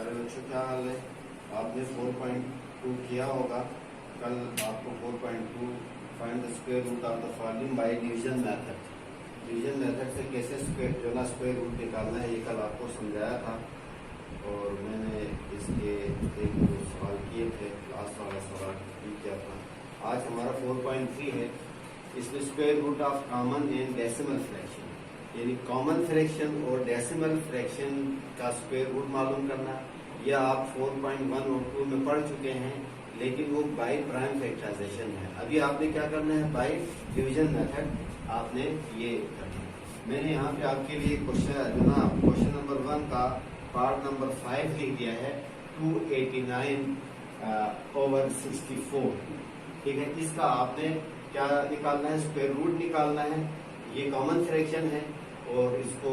प्यारे बच्चों क्या हाल है। आपने 4.2 किया होगा। कल आपको 4.2 find the square root of the following by division method, division method से कैसे स्क्वायर रूट निकालना है ये कल आपको समझाया था। और मैंने इसके एक दो सवाल किए थे, लास्ट वाला सवाल भी किया था। आज हमारा 4.3 है। इसमें square root of common and decimal fraction, यानी कॉमन फ्रैक्शन और डेसिमल फ्रैक्शन का स्क्वायर रूट मालूम करना। यह आप 4.1 और 2 में पढ़ चुके हैं, लेकिन वो बाय प्राइम फैक्टराइजेशन है। अभी आपने क्या करना है, बाय डिवीजन मेथड आपने ये करना है। मैंने यहाँ पे आपके लिए क्वेश्चन नंबर 1 का पार्ट नंबर 5 लिख दिया है, 289/64। ठीक है, इसका आपने क्या निकालना है, स्क्वायर रूट निकालना है। ये कॉमन फ्रैक्शन है और इसको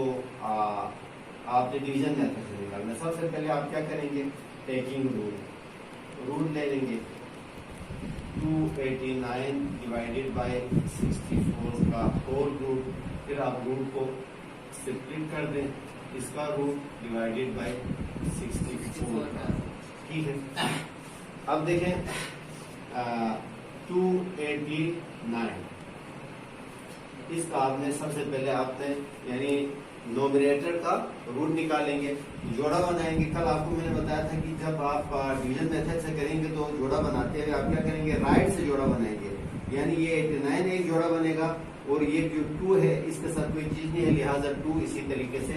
आपने डिवीजन मेथड से निकालना है। सबसे पहले आप क्या करेंगे, टेकिंग रूट ले लेंगे। 289 डिवाइडेड बाय 64 का होल रूट, फिर आप रूट को स्प्लिट कर दें, इसका रूट डिवाइडेड बाय 64। ठीक है, अब देखें 289, इसका आपने सबसे पहले आपने यानी नोमिनेटर का रूट निकालेंगे, जोड़ा बनाएंगे। कल आपको मैंने बताया था कि जब आप डिवीजन मेथड से करेंगे तो जोड़ा बनाते हुए आप क्या करेंगे, राइट से जोड़ा बनाएंगे। यानी ये 89 एक जोड़ा बनेगा और ये जो 2 है इसके साथ कोई चीज नहीं है, लिहाजा 2 इसी तरीके से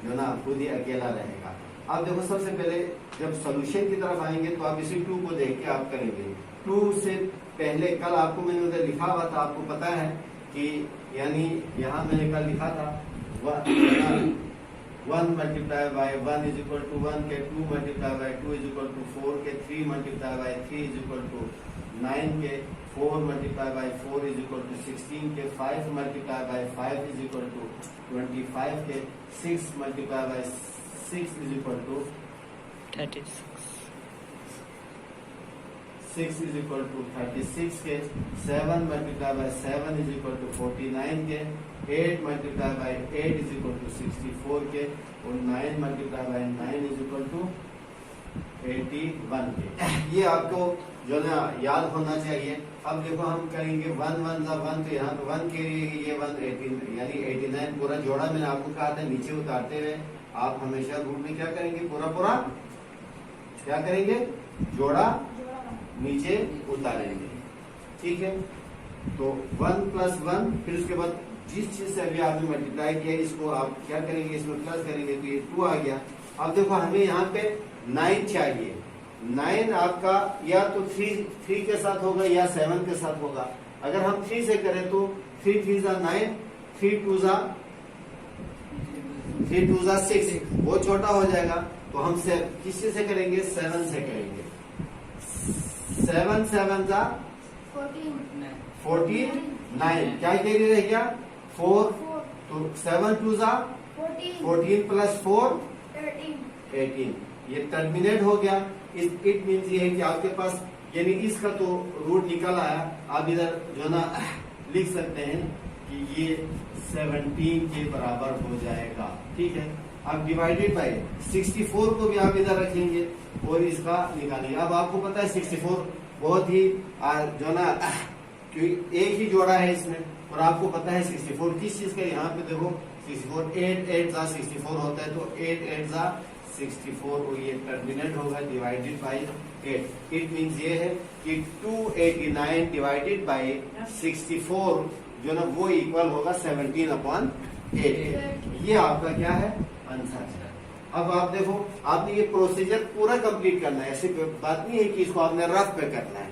जो ना खुद ही अकेला रहेगा। अब देखो, सबसे पहले जब सोल्यूशन की तरफ आएंगे तो आप इसी 2 को देख के आप करेंगे। 2 से पहले कल आपको मैंने उधर लिखा हुआ था, आपको पता है कि यानी यहाँ मैंने कल लिखा था 1 multiply by 1 is equal to 1 के, 2 multiply by 2 is equal to 4 के, 3 multiply by 3 is equal to 9 के, 4 multiply by 4 is equal to 16 के, 5 multiply by 5 is equal to 25 के, 6 multiply by 6 is equal to 36, 6 is equal to 36 के, 7 multiply by 7 is equal to 49 के, 8 multiply by 8 is equal to 64 के, और 9 multiply by 9 is equal to 81 के। ये आपको जो ना याद होना चाहिए। अब देखो हम करेंगे 1 1 जा 1, तो यहाँ पे 1 के लिए ये 1 यानी 89 पूरा जोड़ा मैंने आपको कहा था नीचे उतारते हुए आप हमेशा रूट में क्या करेंगे, पूरा क्या करेंगे, जोड़ा नीचे उतारेंगे। ठीक है, तो 1 + 1, फिर उसके बाद जिस चीज से अभी आपने मल्टीप्लाई किया इसको आप क्या करेंगे, इसमें प्लस करेंगे तो ये 2 आ गया। अब देखो हमें यहाँ पे 9 चाहिए। 9 आपका या तो 3 के साथ होगा या 7 के साथ होगा। अगर हम 3 से करें तो 3 3 जा 9, 3 2 जा 6, वो छोटा हो जाएगा। तो हम किस चीज से करेंगे, 7 से करेंगे। 7 7 जा 14, 9 क्या कैरी रह गया, 4, तो 7 2 जा 14 + 4 18, ये टर्मिनेट हो गया। इट मीन्स ये है कि आपके पास यानी इसका तो रूट निकल आया। आप इधर जो ना लिख सकते हैं कि ये 17 के बराबर हो जाएगा। ठीक है, अब डिवाइडेड बाय 64 को भी आप इधर रखेंगे और इसका निकालेंगे। अब आपको पता है 64 बहुत ही जो ना क्योंकि एक ही जोड़ा है इसमें, और आपको पता है 64 किस चीज का, यहाँ पे देखो 64 8 8 जा 64 होता है, तो 8 8 जा 64 और ये टर्मिनेट होगा डिवाइडेड बाय 8। इट मीन्स ये है कि 289 डिवाइडेड बाय 64 जो ना वो इक्वल होगा 17/8। ये आपका क्या है, आंसर है। अब आप देखो, आपने ये प्रोसीजर पूरा कंप्लीट करना है। ऐसी बात नहीं है कि इसको आपने रफ पे करना है,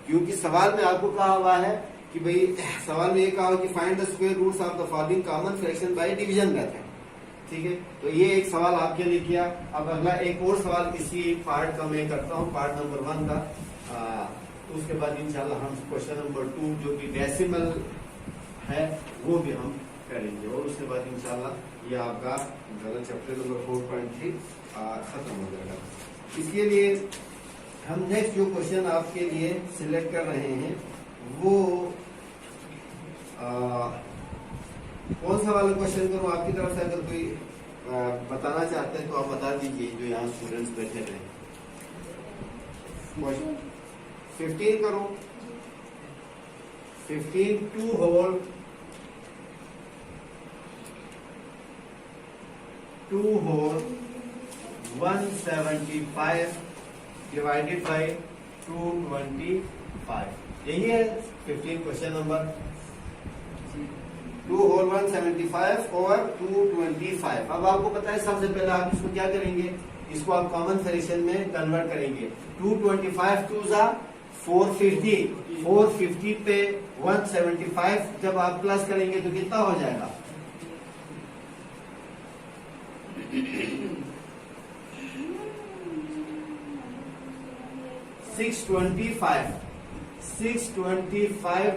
क्योंकि सवाल में आपको कहा हुआ है कि भाई सवाल में ये कहा हुआ कि find the square roots of the following common fraction by division method. ठीक है, तो ये एक सवाल आपके लिए किया। अब अगला एक और सवाल इसी पार्ट का मैं करता हूँ, पार्ट नंबर 1 का। तो उसके बाद इंशाल्लाह हम क्वेश्चन नंबर 2 जो कि डेसिमल है वो भी हम करेंगे, और उसके बाद इंशाल्लाह ये आपका चैप्टर नंबर 4.3 खत्म हो जाएगा। इसके लिए हम नेक्स्ट जो क्वेश्चन आपके लिए सिलेक्ट कर रहे हैं वो कौन सा वाला क्वेश्चन करूं आपकी तरफ से, अगर कोई बताना चाहते हैं तो आप बता दीजिए, जो यहाँ स्टूडेंट्स बैठे रहे। 15 करो, 15 2 होल 175 डिवाइडेड बाई 225, यही है 15 क्वेश्चन नंबर। 2 होल 175 और 225। अब आपको पता है सबसे पहले आप इसको क्या करेंगे, इसको आप कॉमन फ्रैक्शन में कन्वर्ट करेंगे। 225 2 जा 450, 450 पे 175 जब आप प्लस करेंगे तो कितना हो जाएगा? 625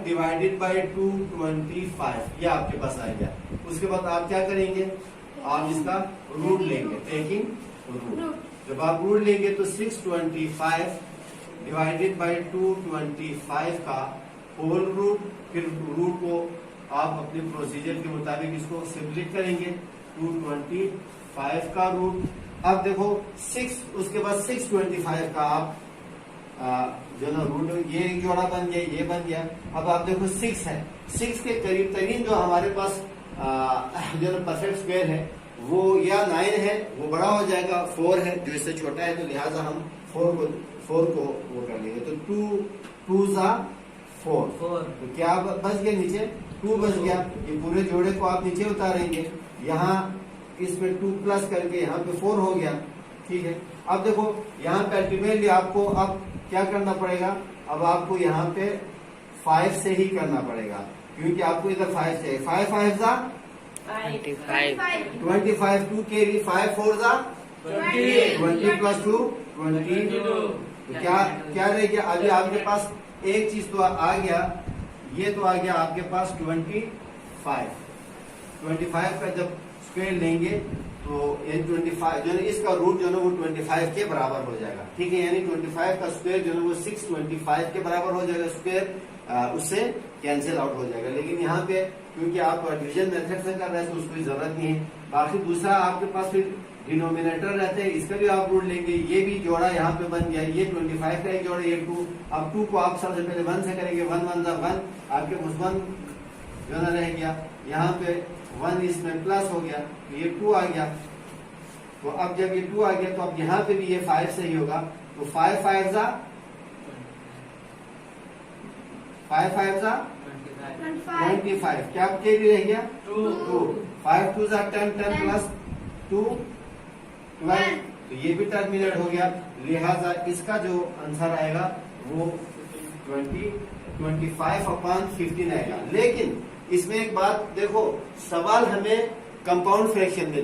डिवाइडेड बाई 225, ये आपके पास आ गया। उसके बाद आप क्या करेंगे, आप इसका रूट लेंगे, टेकिंग रूट। जब आप रूट लेंगे तो 625 डिवाइडेड बाई 225 का होल रूट, फिर रूट को आप अपने प्रोसीजर के मुताबिक इसको सिम्प्लीट करेंगे। 225 का रूट, अब देखो 6, उसके बाद 625 का आप जो ना रूट, ये जोड़ा बन गया, ये बन गया। अब आप देखो 6 है, 6 के करीब तरीन जो हमारे पास जो ना परफेक्ट स्क्वायर है वो या 9 है, वो बड़ा हो जाएगा। 4 है जो इससे छोटा है, तो लिहाजा हम 4 को वो कर लेंगे। तो 2 जा 4, तो क्या बच गया नीचे? 2 बच गया। ये पूरे जोड़े को आप नीचे उतारेंगे, यहाँ इसमें 2 प्लस करके यहाँ पे 4 हो गया। ठीक है, अब देखो यहाँ पे अल्टीमेटली आपको अब क्या करना पड़ेगा, अब आपको यहाँ पे 5 से ही करना पड़ेगा, क्योंकि आपको इधर 5 चाहिए। 5 5 जा 25, 2 कैरी, 5 4 जा 20 प्लस 2 22। तो क्या रह गया? अभी आपके पास एक चीज तो आ गया, ये तो आ गया आपके पास 25 का जब स्क्वायर लेंगे तो ये 25 जो है इसका रूट जो है वो 25 के बराबर हो जाएगा। ठीक है, यानी 25 का स्क्वायर जो है वो 625 के बराबर हो जाएगा। स्क्वायर उससे कैंसिल आउट हो जाएगा। लेकिन यहाँ पे क्योंकि आप डिवीजन मेथड से कर रहे हैं तो उसकी जरूरत नहीं है। बाकी दूसरा आपके पास फिर डिनोमिनेटर रहते हैं, इसका भी आप रूट लेंगे। ये भी जोड़ा यहाँ पे बन गया, ये 25 का एक जोड़ा, ये 2। अब 2 को आप सबसे पहले 1 से करेंगे, 1 1 जा 1, आपके पास 1 जो ना रह गया। यहाँ पे 1 इसमें प्लस हो गया, तो ये 2 आ गया। तो अब जब ये 2 आ गया तो अब यहाँ पे भी ये 5 से ही होगा। तो 5 5 जा 25, क्या कैरी रह गया? 2। 5 2 जा 10, 10 प्लस 2 12, तो ये भी टर्मिनेट हो गया। लिहाजा इसका जो आंसर आएगा वो 25/15 आएगा। लेकिन इसमें एक बात देखो, सवाल हमें कंपाउंड फ्रैक्शन में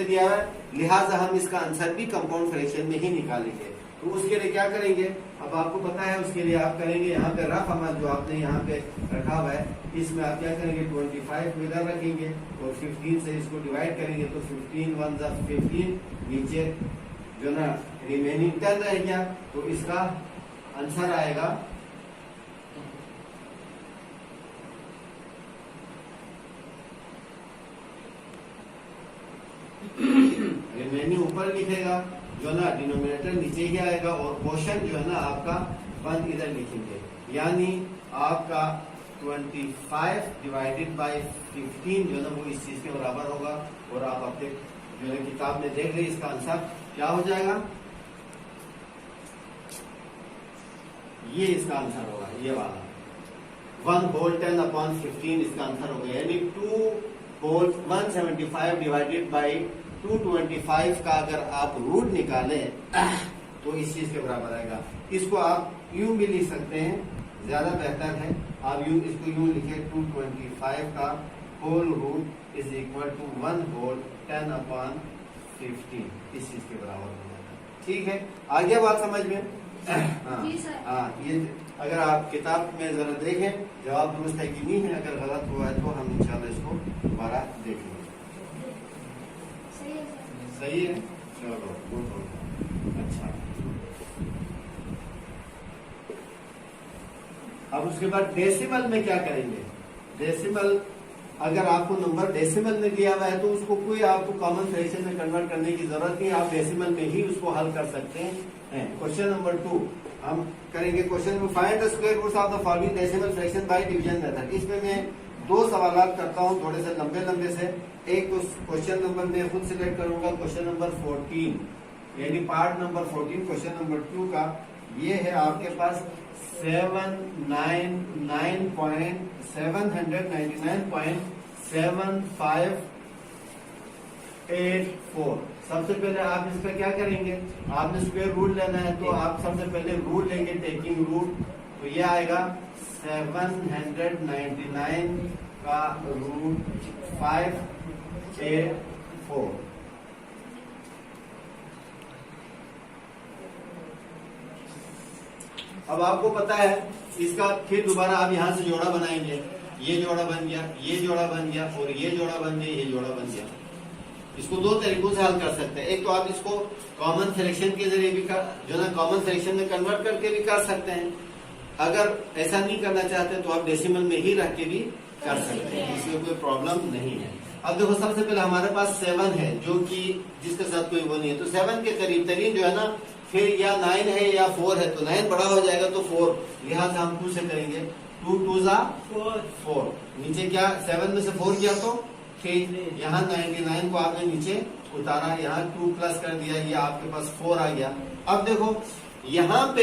दिया है, लिहाजा हम इसका आंसर भी कंपाउंड फ्रैक्शन में ही निकालेंगे। तो उसके लिए क्या करेंगे, अब आपको पता है, उसके लिए आप करेंगे यहाँ पे रफ अमल जो आपने यहाँ पे रखा हुआ है, इसमें आप क्या करेंगे 25 को इधर रखेंगे और 15 से इसको डिवाइड करेंगे। तो 15 1 जा 15, नीचे जो ना रिमेनिंग 10 रह गया। तो इसका आंसर आएगा रिमेनिंग ऊपर लिखेगा, जो ना डिनोमिनेटर नीचे ही आएगा, और क्वेश्चन जो है ना आपका 1 इधर लिखेंगे। यानी आपका 25 डिवाइडेड बाई 15 जो है ना वो इस चीज के बराबर होगा। और आप अपने जो है किताब में देख रहे हैं, इसका आंसर क्या हो जाएगा, ये इसका आंसर होगा, ये वाला 1 होल 10/15 इसका आंसर होगा। यानी 2 होल 175 डिवाइडेड बाई 225 का अगर आप रूट निकालें तो इस चीज के बराबर आएगा। इसको आप यूं भी लिख सकते हैं, ज्यादा बेहतर है। आप इसको यूं लिखे 225 का whole root is equal to 1 whole 10/15, इस चीज के बराबर हो जाएगा। ठीक है, आ गया बात समझ में? हाँ, ये अगर आप किताब में जरा देखें जवाब दुरुस्त है कि नहीं है, अगर गलत हुआ है तो हम इंशाल्लाह इसको दोबारा देखेंगे। सही है, चलो अच्छा। अब उसके बाद डेसिमल में क्या करेंगे? डेसिमल अगर आपको नंबर डेसिमल में दिया हुआ है तो उसको कोई आपको कॉमन फ्रैक्शन में कन्वर्ट करने की जरूरत नहीं, आप डेसिमल में ही उसको हल कर सकते हैं। क्वेश्चन नंबर 2 हम करेंगे। Question number find the square roots of the following decimal fraction by division method. इसमें मैं 2 सवाल करता हूँ थोड़े से लंबे से। एक तो क्वेश्चन नंबर मैं खुद सिलेक्ट करूंगा, क्वेश्चन नंबर 14 यानी पार्ट नंबर 14 क्वेश्चन नंबर 2 का। ये है आपके पास 799.7584। सबसे पहले आप इसका क्या करेंगे, आपने स्क्वायर रूट लेना है तो आप सबसे पहले रूट लेंगे, टेकिंग रूट। तो ये आएगा 799 का रूट 584। अब आपको पता है इसका फिर दोबारा आप यहां से जोड़ा बनाएंगे। ये जोड़ा बन गया, ये जोड़ा बन गया और ये जोड़ा बन गया, ये जोड़ा बन गया। इसको 2 तरीकों से हल कर सकते हैं। एक तो आप इसको कॉमन फ्रैक्शन के जरिए भी जो ना कॉमन फ्रैक्शन में कन्वर्ट करके भी कर सकते हैं। अगर ऐसा नहीं करना चाहते तो आप डेसिमल में ही रख के भी कर सकते हैं, इसमें कोई प्रॉब्लम नहीं है। अब देखो सबसे पहले हमारे पास 7 है जो कि जिसके साथ कोई वो नहीं है, तो 7 के करीब तरीन जो है ना फिर या 9 है या 4 है, तो 9 बड़ा हो जाएगा तो 4, लिहाजा हम 2 से करेंगे। 2 2 जा 4, नीचे क्या 7 में से 4 किया तो 3, यहाँ 99 को आपने नीचे उतारा, यहाँ 2 प्लस कर दिया, ये आपके पास 4 आ गया। अब देखो यहाँ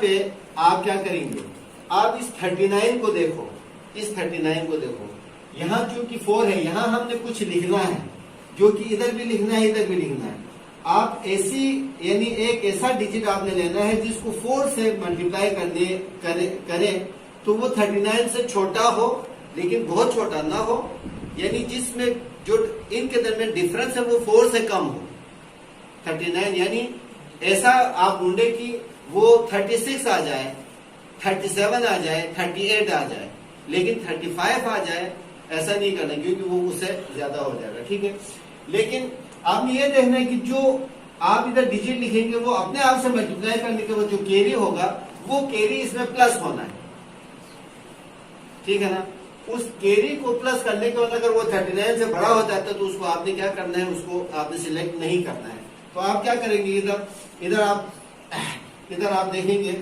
पे आप क्या करेंगे, आप इस 39 को देखो, इस 39 को देखो, यहाँ चूंकि 4 है, यहाँ हमने कुछ लिखना है जो कि इधर भी लिखना है इधर भी लिखना है। आप ऐसी यानी एक ऐसा डिजिट आपने लेना है जिसको 4 से मल्टीप्लाई करें तो वो 39 से छोटा हो लेकिन बहुत छोटा ना हो, यानी जिसमें जो इनके दरमियान डिफरेंस है वो 4 से कम हो। 39 यानी ऐसा आप ढूंढे कि वो 36 आ जाए, 37 आ जाए, 38 आ जाए, लेकिन 35 आ जाए ऐसा नहीं करना क्योंकि वो उससे ज्यादा हो जाएगा। ठीक है, लेकिन आपने ये देखना है कि जो आप इधर डिजिट लिखेंगे वो अपने आप से मल्टीप्लाई करने के बाद जो कैरी होगा वो कैरी इसमें प्लस होना है। ठीक है ना, उस कैरी को प्लस करने के बाद अगर वो 39 से बड़ा हो जाता है तो उसको आपने क्या करना है, उसको आपने सिलेक्ट नहीं करना है। तो आप क्या करेंगे, इधर आप देखेंगे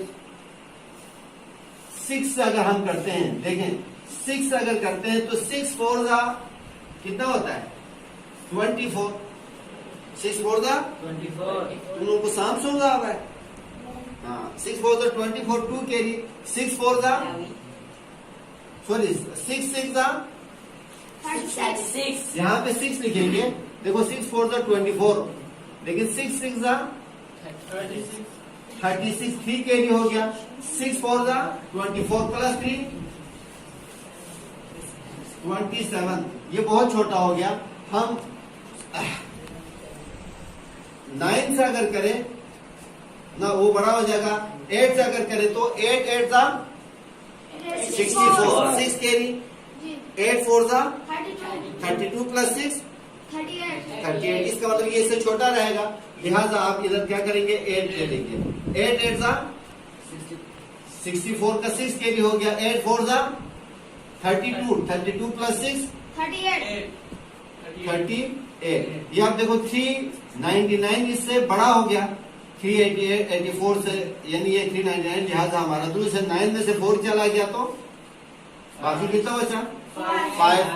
6 अगर हम करते हैं, देखें 6 अगर करते हैं तो 6 4 जा कितना होता है 24, 6 4 जा 24, तुम लोगों को साम सुनगा अब है। हाँ 6 4 जा 24, 2 कैरी, 6 4 जा सॉरी 6 6 जा 36, यहाँ पे 6 लिखेंगे, देखो 6 4 जा 24, लेकिन 6 6 जा 36, 3 कैरी हो गया, 6 4 जा 24 प्लस 3 27, ये बहुत छोटा हो गया। हम 9 से अगर करें ना वो बड़ा हो जाएगा, 8 से अगर करें तो 8 8 जा 64, 6 कैरी, 8 4 जा 32 प्लस 6 38, इसका मतलब ये इससे छोटा रहेगा, लिहाजा आप इधर क्या करेंगे 8 ले लेंगे। 8 8 जा 64 का 6 कैरी हो गया, 8 4 जा 32 प्लस 6 38, ये आप देखो 399 इससे बड़ा हो गया, 388 84 से, यानी ये 399, लिहाजा हमारा दूर से 9 में से 4 चला गया तो बाकी कितना बचा 5।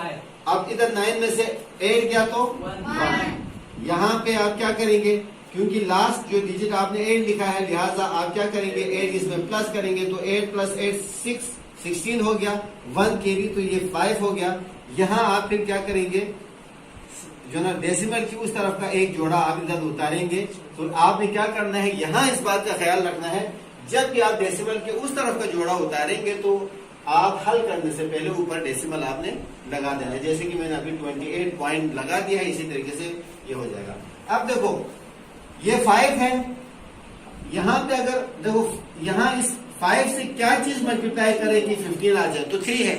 अब इधर 9 में से 8 गया तो 1। यहाँ पे आप क्या करेंगे, क्योंकि लास्ट जो डिजिट आपने 8 लिखा है, लिहाजा आप क्या करेंगे 8 इसमें प्लस करेंगे तो 8 प्लस 8 16 हो गया, 1 कैरी तो ये 5 हो गया। यहाँ आप फिर क्या करेंगे, जो ना डेसिमल की उस तरफ का एक जोड़ा आप इधर उतारेंगे। तो आपने क्या करना है, यहाँ इस बात का ख्याल रखना है जब भी आप डेसिमल के उस तरफ का जोड़ा उतारेंगे तो आप हल करने से पहले ऊपर डेसिमल आपने लगा देना है। जैसे कि मैंने अभी 28 पॉइंट लगा दिया है, इसी तरीके से ये हो जाएगा। अब देखो ये 5 है, यहाँ पे अगर देखो यहाँ इस 5 से क्या चीज मल्टीप्लाई करे कि 15 आ जाए, तो 3 है,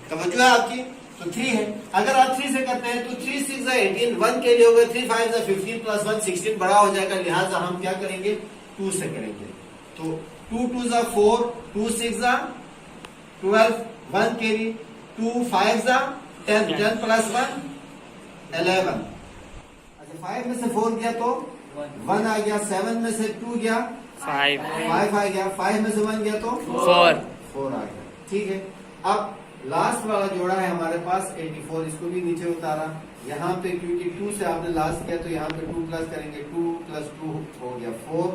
तवज्जो है आपकी, तो 3 है। अगर आप 3 से करते हैं तो 3 6 18, 1 के लिए हो गए, 3 5 15 प्लस 1 16 बड़ा हो जाएगा, लिहाजा हम क्या करेंगे 2 से करेंगे। तो 2 2 4, 2 6 12, 1 कैरी, 2 5 जा 10, 10 प्लस 1 11। अच्छा 5 में से 4 गया तो 1 आ गया, 7 में से 2 गया 5 5 आ गया, 5 में से 1 गया तो 4 आ गया। ठीक है, अब लास्ट वाला जोड़ा है हमारे पास 84, इसको भी नीचे उतारा। यहाँ पे क्योंकि 2 से आपने लास्ट किया तो यहाँ पे 2 प्लस करेंगे, 2 प्लस 2 हो गया 4,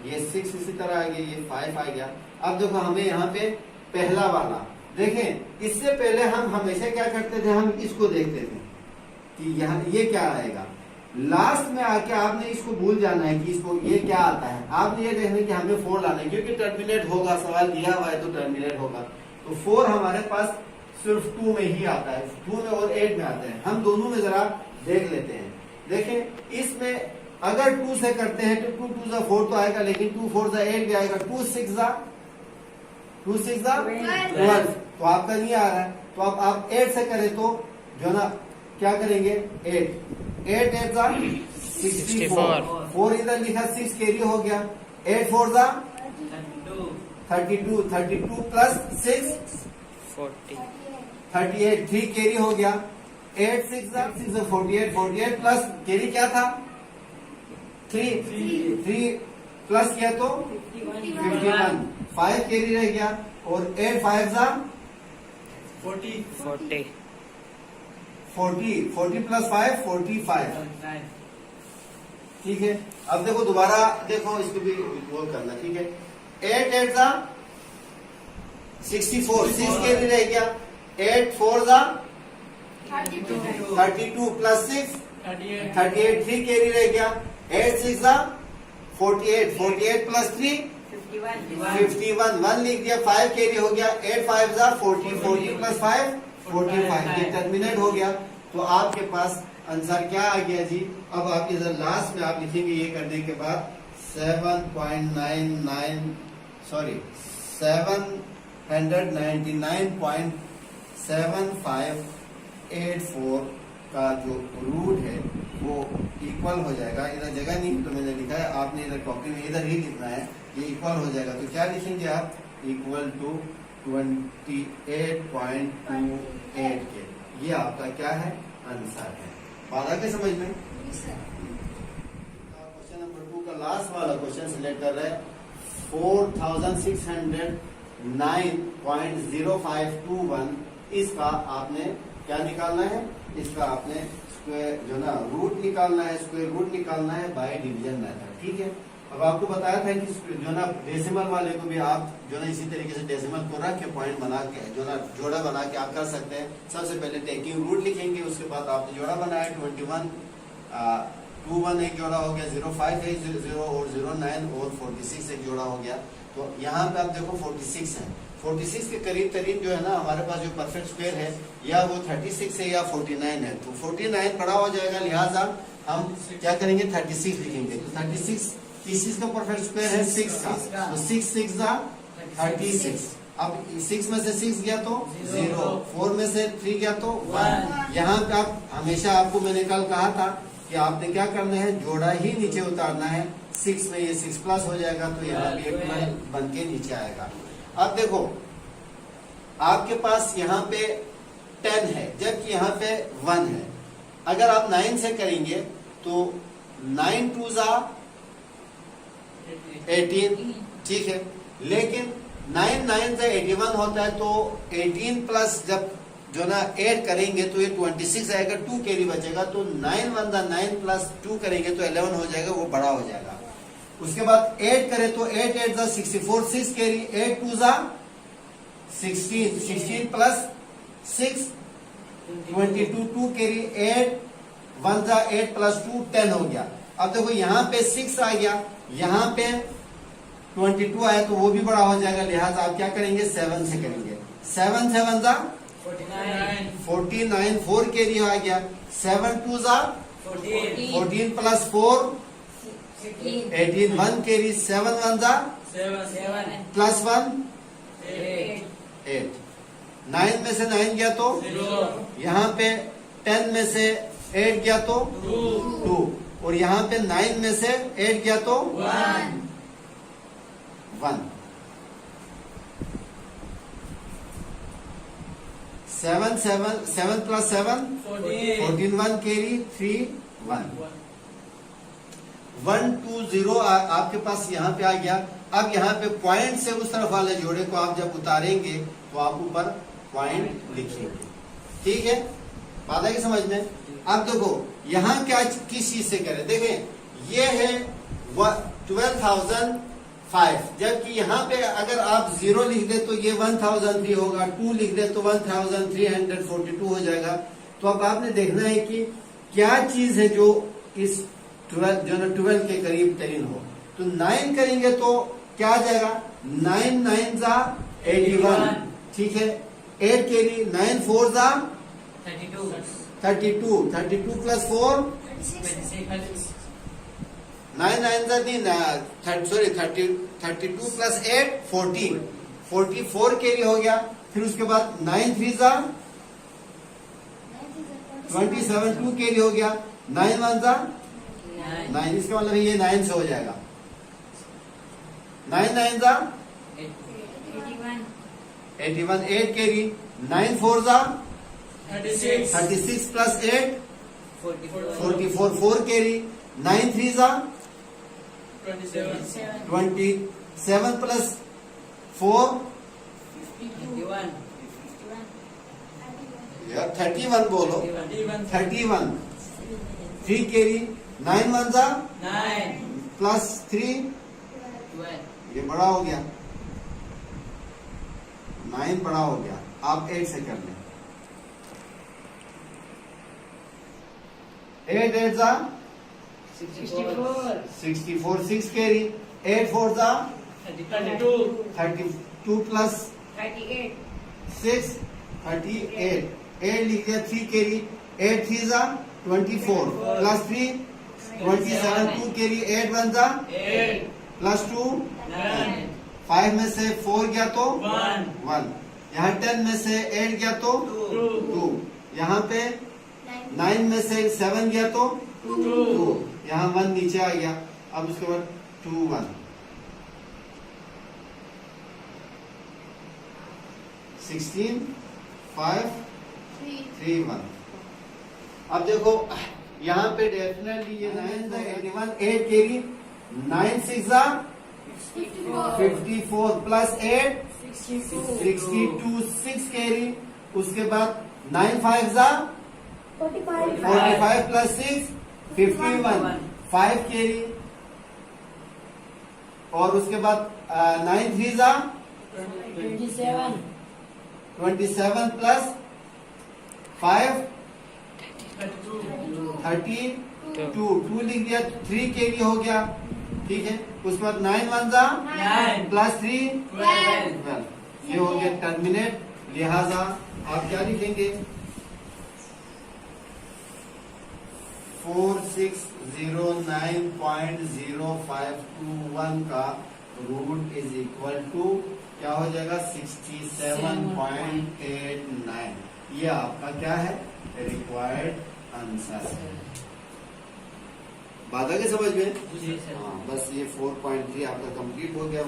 ये 6 इसी तरह आ गया, ये 5 आ गया। अब देखो हमें यहाँ पे पहला वाला देखें, इससे पहले हम हमेशा क्या करते थे, हम इसको देखते थे कि यहाँ ये क्या आएगा। लास्ट में आके आपने इसको भूल जाना है कि इसको ये क्या आता है। आपने ये देखना है कि हमें 4 लाना है, क्योंकि टर्मिनेट होगा, सवाल दिया हुआ है तो टर्मिनेट होगा। तो 4 हमारे पास सिर्फ 2 में ही आता है, 2 में और 8 में आता है। हम दोनों में जरा देख लेते हैं। देखें इसमें अगर 2 से करते हैं तो 2 2 जा 4 तो आएगा, लेकिन 2 4 जा 8 भी आएगा, 2 6 जा 12 तो आपका नहीं आ रहा है। तो अब आप 8 से करें तो जो ना क्या करेंगे, 8 8 जा 64, 4 इधर लिखा, 6 कैरी हो गया, 8 4 जा 32, 32 प्लस 6 38, 3 कैरी हो गया, 8 6 जा 6 48, 48 प्लस कैरी क्या था 3 प्लस किया तो 51, 5 कैरी रह गया, और 8 5 जा 40 प्लस 5 45। ठीक है, अब देखो दोबारा देखो, इसको भी वो करना। ठीक है, 8 8 जा 64, 6 कैरी रह गया, 8 4 जा 32 प्लस 6 38, 3 कैरी रह गया, 8 6 जा 48, 48 प्लस 3 51, 1 लिख दिया, 5 कैरी हो गया, 8 5 जा 40, 40 प्लस 5 45, ये टर्मिनेट हो गया। तो आपके पास आंसर क्या आ गया जी। अब आप इधर लास्ट में आप लिखेंगे ये करने के बाद 799.7584 का जो रूट है वो इक्वल हो जाएगा। इधर जगह नहीं तो मैंने लिखा है, आपने इधर कॉपी में इधर ही लिखना है, ये इक्वल हो जाएगा। तो क्या लिखेंगे आप, इक्वल टू 28.28 के। ये आपका क्या है, आंसर है। बात आ गई समझ में। क्वेश्चन नंबर 2 का लास्ट वाला क्वेश्चन सिलेक्ट कर रहे हैं, 4609.0521। इसका आपने क्या निकालना है, इसका आपने स्क्वायर जो ना रूट निकालना है, स्क्वायर रूट निकालना है बाय डिवीजन मेथड। ठीक है, अब आपको बताया था कि जो ना डेसिमल वाले को भी आप जो ना इसी तरीके से डेसिमल को रख के पॉइंट बना के जो ना जोड़ा बना के आप कर सकते हैं। सबसे पहले टेकिंग रूट लिखेंगे, उसके बाद आपने जोड़ा बनाया 21 21 एक जोड़ा हो गया, 05 है 0 और 09 और 46 एक जोड़ा हो गया। तो यहाँ पे आप देखो 46 है, 46 के करीब तरीन जो है ना हमारे पास जो परफेक्ट स्क्वायर है, या वो 36 है या 49 है। तो 49 बड़ा हो जाएगा, लिहाजा हम क्या करेंगे 36 लिखेंगे। तो 36 का परफेक्ट स्क्वायर है 6 का, तो 6 6 जा 36। अब 6 में से 6 गया तो 0, 4 में से 3 गया तो 1। यहाँ पे आप हमेशा, आपको मैंने कल कहा था कि आपने क्या करना है, जोड़ा ही नीचे उतारना है। 6 में ये 6 प्लस हो जाएगा, तो यहाँ भी एक बन के नीचे आएगा। अब देखो आपके पास यहाँ पे 10 है, जबकि यहाँ पे 1 है। अगर आप 9 से करेंगे तो 9 2 जा 18, ठीक है, लेकिन 9 9 से 81 होता है। तो 18 प्लस जब जो ना 8 करेंगे तो ये 26 आएगा, 2 कैरी बचेगा। तो 9 1 जा 9 प्लस 2 करेंगे तो 11 हो जाएगा, वो बड़ा हो जाएगा। उसके बाद 8 करें तो 8 8 जा 64, 6 कैरी, 8 2 जा 16, 16 प्लस 6 22, 2 कैरी, 8 1 जा 8 प्लस 2 10 हो गया। अब देखो यहाँ पे 6 आ गया, यहाँ पे 22 आया, तो वो भी बड़ा हो जाएगा। लिहाजा आप क्या करेंगे, 7 से करेंगे। 7 7 जा 49, 4 कैरी आ गया, 7 2 जा 14 प्लस 4 18, 1 कैरी, 7 1 जा प्लस 1 8। 9 में से 9 गया तो यहाँ पे 10 में से 8 गया तो 2, और यहाँ पे 9 में से 8 गया तो 1। 7 plus 7 14 1 carry 3 1 1 2 0 आपके पास यहाँ पे आ गया। अब यहाँ पे पॉइंट से उस तरफ वाले जोड़े को आप जब उतारेंगे तो आप ऊपर पॉइंट लिखेंगे। ठीक है, बात है कि समझ में। अब देखो यहाँ क्या किस चीज से करें, देखें ये है 12,005, जबकि यहाँ पे अगर आप 0 लिख दे तो ये 1003 होगा, 2 लिख दे तो 1342 हो जाएगा। तो अब आपने देखना है कि क्या चीज है जो इस 12 के करीब तरीन हो। तो 9 करेंगे तो क्या आ जाएगा, 9 9 जा 81, ठीक है। 8 के लिए 9 4 जा 32 प्लस 4 9 9 जा 32 प्लस 8 44 के लिए हो गया। फिर उसके बाद 9 3 जा 27 2 के लिए हो गया। 9 1 जा 9, इसका मतलब ये 9 से हो जाएगा। 9 9 जा 81 8 के लिए 9 4 जा 36 प्लस 8 44 4 के लिए 9 3 जा 27 प्लस 4 यार 31 बोलो 31 3 के लिए 9 1 जा 9 प्लस 3 ये बड़ा हो गया, 9 बड़ा हो गया। आप 8 से कर लें। 8 8 जा 64 6 कैरी 8 4 जा 32 प्लस 6 38 8 लिख दिया 3 कैरी 8 3 जा 24 प्लस 3 27 2 कैरी 8 1 जा 8 प्लस 2 5 में से 4 गया तो 1 यहाँ 10 में से 8 गया तो 2 यहाँ पे 9 में से 7 गया तो 2 यहाँ 1 नीचे आ गया। अब उसके बाद 2 1 16 5 3 1। अब देखो यहाँ पे डेफिनेटली ये 9 81 8 के लिए 9 6 जा 54 प्लस 8 62 6 कैरी। उसके बाद 9 5 जा 45 प्लस 6 51 5 कैरी। और उसके बाद 9 3 जा 27 प्लस 5 32 2 लिख दिया 3 के लिए हो गया, ठीक है। उसके बाद 9 1 जा 9 प्लस 3 12 ये हो गया टर्मिनेट। लिहाजा आप क्या लिखेंगे 4609.0521 का रूट इज इक्वल टू क्या हो जाएगा 67.89। ये आपका क्या है रिक्वायर्ड आंसर है। बात आ गई समझ में। हाँ बस ये 4.3 आपका कंप्लीट हो गया।